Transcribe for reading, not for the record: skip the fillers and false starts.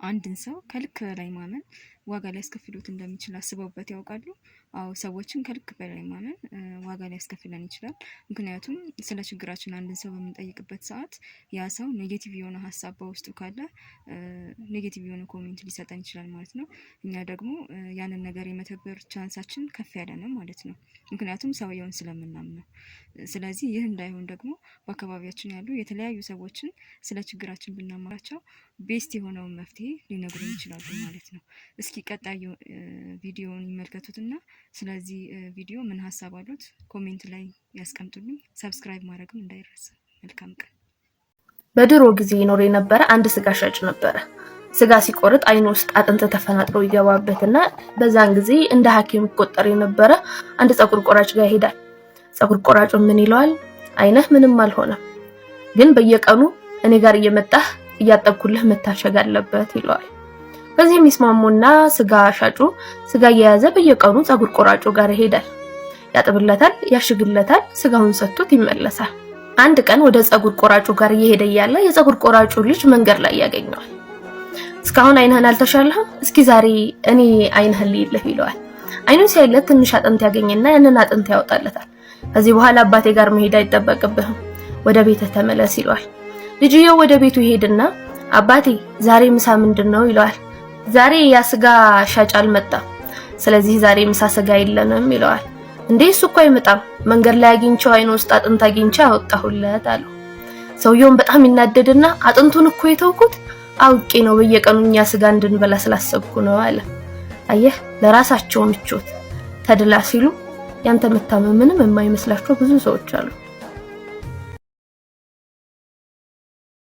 አንድን ሰው ከልክ በላይ ማመን ዋጋ ሊያስከፍሉት እንደሚችል አስበውበት ያውቃሉ? አዎ፣ ሰዎችን ከልክ በላይ ማመን ዋጋ ሊያስከፍለን ይችላል። ምክንያቱም ስለ ችግራችን አንድን ሰው በምንጠይቅበት ሰዓት ያ ሰው ኔጌቲቭ የሆነ ሀሳብ በውስጡ ካለ ኔጌቲቭ የሆነ ኮሜንት ሊሰጠን ይችላል ማለት ነው። እኛ ደግሞ ያንን ነገር የመተግበር ቻንሳችን ከፍ ያለ ነው ማለት ነው። ምክንያቱም ሰውየውን ስለምናምነው። ስለዚህ ይህ እንዳይሆን ደግሞ በአካባቢያችን ያሉ የተለያዩ ሰዎችን ስለ ችግራችን ብናማራቸው ቤስት የሆነውን መፍትሄ ሊነግሩን ይችላሉ ማለት ነው። እስኪ ቀጣዩ ቪዲዮውን ይመልከቱትና ስለዚህ ቪዲዮ ምን ሀሳብ አሉት ኮሜንት ላይ ያስቀምጡልኝ። ሰብስክራይብ ማድረግም እንዳይረሳ። መልካም ቀን። በድሮ ጊዜ ይኖር የነበረ አንድ ስጋ ሻጭ ነበረ። ስጋ ሲቆርጥ አይኑ ውስጥ አጥንት ተፈናጥሮ ይገባበትና በዛን ጊዜ እንደ ሐኪም ይቆጠር የነበረ አንድ ፀጉር ቆራጭ ጋር ይሄዳል። ፀጉር ቆራጩ ምን ይለዋል? አይነህ ምንም አልሆነም፣ ግን በየቀኑ እኔ ጋር እየመጣህ እያጠብኩልህ መታሸግ አለበት ይለዋል። በዚህ የሚስማሙና ስጋ ሻጩ ስጋ እየያዘ በየቀኑ ፀጉር ቆራጩ ጋር ይሄዳል። ያጥብለታል፣ ያሽግለታል፣ ስጋውን ሰጥቶት ይመለሳል። አንድ ቀን ወደ ፀጉር ቆራጩ ጋር እየሄደ ያለ የፀጉር ቆራጩ ልጅ መንገድ ላይ ያገኘዋል። እስካሁን አይንህን አልተሻለህም? እስኪ ዛሬ እኔ አይንህን ልይልህ ይለዋል። አይኑን ሲያይለት ትንሽ አጥንት ያገኝና ያንን አጥንት ያወጣለታል። ከዚህ በኋላ አባቴ ጋር መሄድ አይጠበቅብህም፣ ወደ ቤትህ ተመለስ ይለዋል። ልጅየው ወደ ቤቱ ይሄድና አባቴ ዛሬ ምሳ ምንድነው ይለዋል። ዛሬ ያ ስጋ ሻጭ አልመጣም፣ ስለዚህ ዛሬ ምሳ ስጋ የለንም ይለዋል። እንዴ እሱ እኮ አይመጣም፣ መንገድ ላይ አግኝቼው አይኑ ውስጥ አጥንት አግኝቼ አወጣሁለት አለው። ሰውየውን በጣም ይናደድና አጥንቱን እኮ የተውኩት አውቄ ነው፣ በየቀኑ እኛ ስጋ እንድንበላ ስላሰብኩ ነው አለ። አየህ፣ ለራሳቸው ምቾት ተድላ ሲሉ ያንተ መታመም ምንም የማይመስላቸው ብዙ ሰዎች አሉ።